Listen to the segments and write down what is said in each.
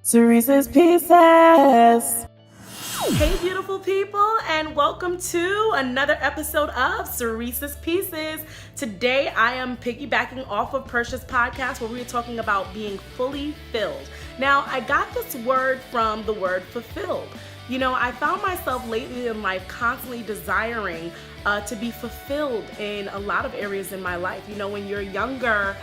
Teresa's Pieces. Hey beautiful people, and welcome to another episode of Teresa's Pieces. Today I am piggybacking off of Persia's podcast where we are talking about being fully filled. Now I got this word from the word fulfilled. You know, I found myself lately in life constantly desiring to be fulfilled in a lot of areas in my life. You know, when you're younger,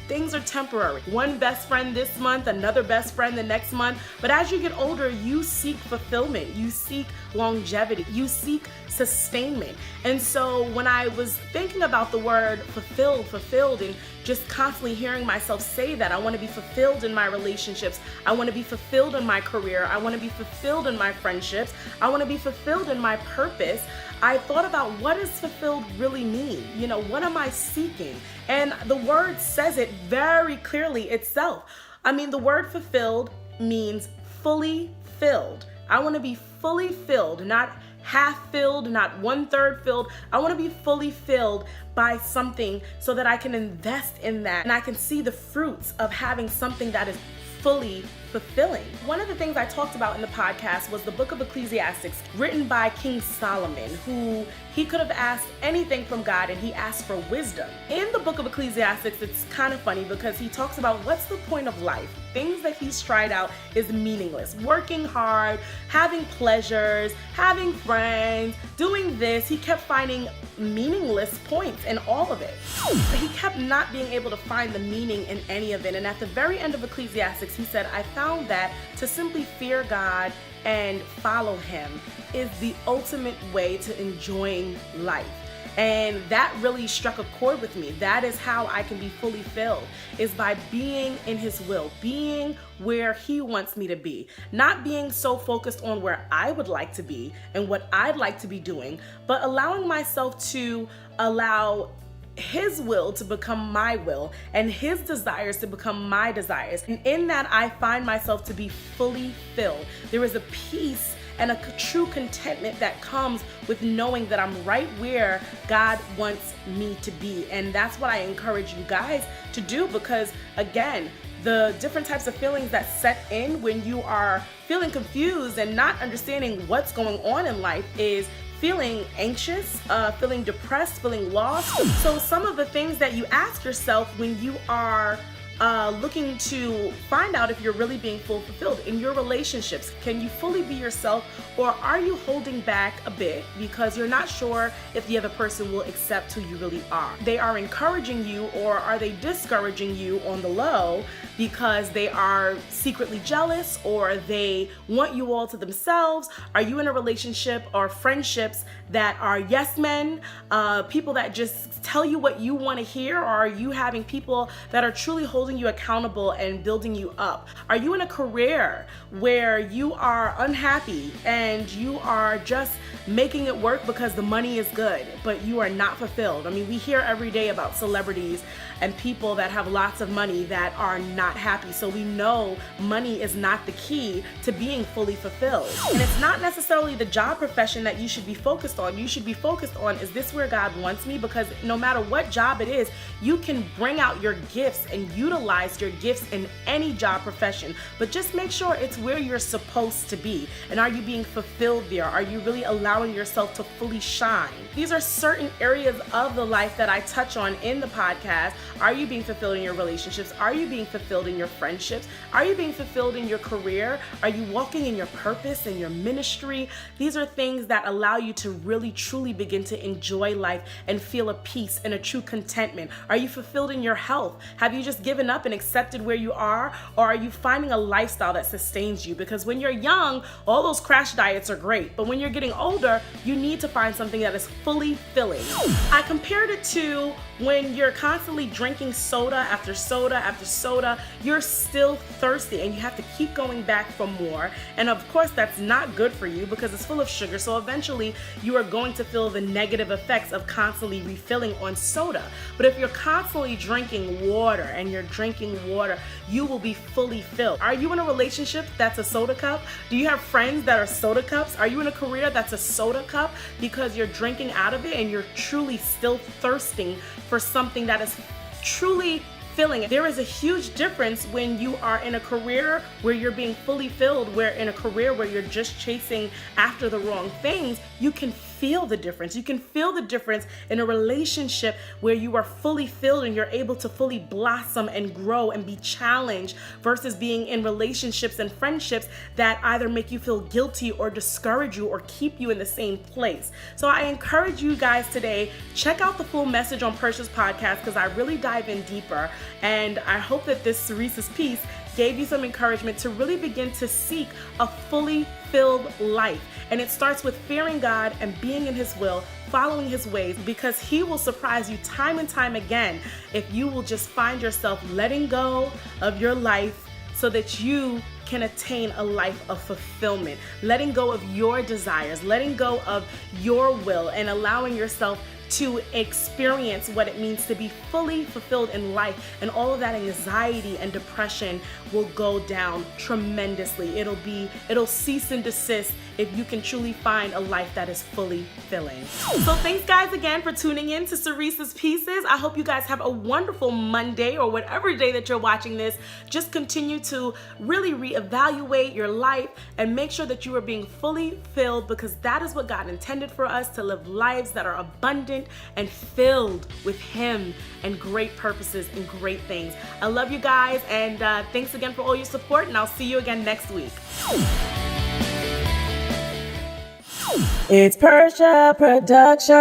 things are temporary. One best friend this month, another best friend the next month. But as you get older, you seek fulfillment, you seek longevity, you seek sustainment. And so when I was thinking about the word fulfilled, and just constantly hearing myself say that, I want to be fulfilled in my relationships, I want to be fulfilled in my career, I want to be fulfilled in my friendships, I want to be fulfilled in my purpose, I thought about what does fulfilled really mean? You know, what am I seeking? And the word says it very clearly itself. I mean, the word fulfilled means fully filled. I want to be fully filled, not half filled, not 1/3 filled. I want to be fully filled by something so that I can invest in that and I can see the fruits of having something that is fully fulfilling. One of the things I talked about in the podcast was the book of Ecclesiastes, written by King Solomon, who he could have asked anything from God and he asked for wisdom. In the book of Ecclesiastes, it's kind of funny because he talks about what's the point of life. Things that he's tried out is meaningless. Working hard, having pleasures, having friends, doing this, he kept finding meaningless points in all of it. But he kept not being able to find the meaning in any of it. And at the very end of Ecclesiastes, he said, I found that to simply fear God and follow him is the ultimate way to enjoying life. And that really struck a chord with me. That is how I can be fully filled, is by being in his will, being where he wants me to be, not being so focused on where I would like to be and what I'd like to be doing, but allowing myself to allow his will to become my will and his desires to become my desires. And in that, I find myself to be fully filled. There is a peace and a true contentment that comes with knowing that I'm right where God wants me to be. And that's what I encourage you guys to do, because again, the different types of feelings that set in when you are feeling confused and not understanding what's going on in life is feeling anxious, feeling depressed, feeling lost. So some of the things that you ask yourself when you are looking to find out if you're really being fulfilled in your relationships. Can you fully be yourself, or are you holding back a bit because you're not sure if the other person will accept who you really are? They are encouraging you, or are they discouraging you on the low because they are secretly jealous, or they want you all to themselves? Are you in a relationship or friendships that are yes men, people that just tell you what you want to hear, or are you having people that are truly holding you accountable and building you up? Are you in a career where you are unhappy and you are just making it work because the money is good, but you are not fulfilled? I mean, we hear every day about celebrities and people that have lots of money that are not happy. So we know money is not the key to being fully fulfilled. And it's not necessarily the job profession that you should be focused on. You should be focused on, is this where God wants me? Because no matter what job it is, you can bring out your gifts and utilize your gifts in any job profession, but just make sure it's where you're supposed to be. And are you being fulfilled there? Are you really allowing yourself to fully shine? These are certain areas of the life that I touch on in the podcast. Are you being fulfilled in your relationships? Are you being fulfilled in your friendships? Are you being fulfilled in your career? Are you walking in your purpose and your ministry? These are things that allow you to really truly begin to enjoy life and feel a peace and a true contentment. Are you fulfilled in your health? Have you just given up and accepted where you are? Or are you finding a lifestyle that sustains you? Because when you're young, all those crash diets are great, but when you're getting older, you need to find something that is fully filling. I compared it to when you're constantly drinking soda after soda after soda, you're still thirsty and you have to keep going back for more. And of course, that's not good for you because it's full of sugar. So eventually you are going to feel the negative effects of constantly refilling on soda. But if you're constantly drinking water and you're drinking water, you will be fully filled. Are you in a relationship that's a soda cup? Do you have friends that are soda cups? Are you in a career that's a soda cup because you're drinking out of it and you're truly still thirsting for something that is truly filling. There is a huge difference when you are in a career where you're being fully filled, where in a career where you're just chasing after the wrong things. You can feel the difference. You can feel the difference in a relationship where you are fully filled and you're able to fully blossom and grow and be challenged, versus being in relationships and friendships that either make you feel guilty or discourage you or keep you in the same place. So I encourage you guys today, check out the full message on Precious Podcast, because I really dive in deeper, and I hope that this Ceresa's piece gave you some encouragement to really begin to seek a fully filled life. And it starts with fearing God and being in His will, following His ways, because He will surprise you time and time again if you will just find yourself letting go of your life so that you can attain a life of fulfillment, letting go of your desires, letting go of your will, and allowing yourself to experience what it means to be fully fulfilled in life. And all of that anxiety and depression will go down tremendously. It'll cease and desist if you can truly find a life that is fully filling. So thanks guys again for tuning in to Ceresa's Pieces. I hope you guys have a wonderful Monday, or whatever day that you're watching this. Just continue to really reevaluate your life and make sure that you are being fully filled, because that is what God intended for us, to live lives that are abundant and filled with Him and great purposes and great things. I love you guys, and thanks again for all your support, and I'll see you again next week. It's Persha Production.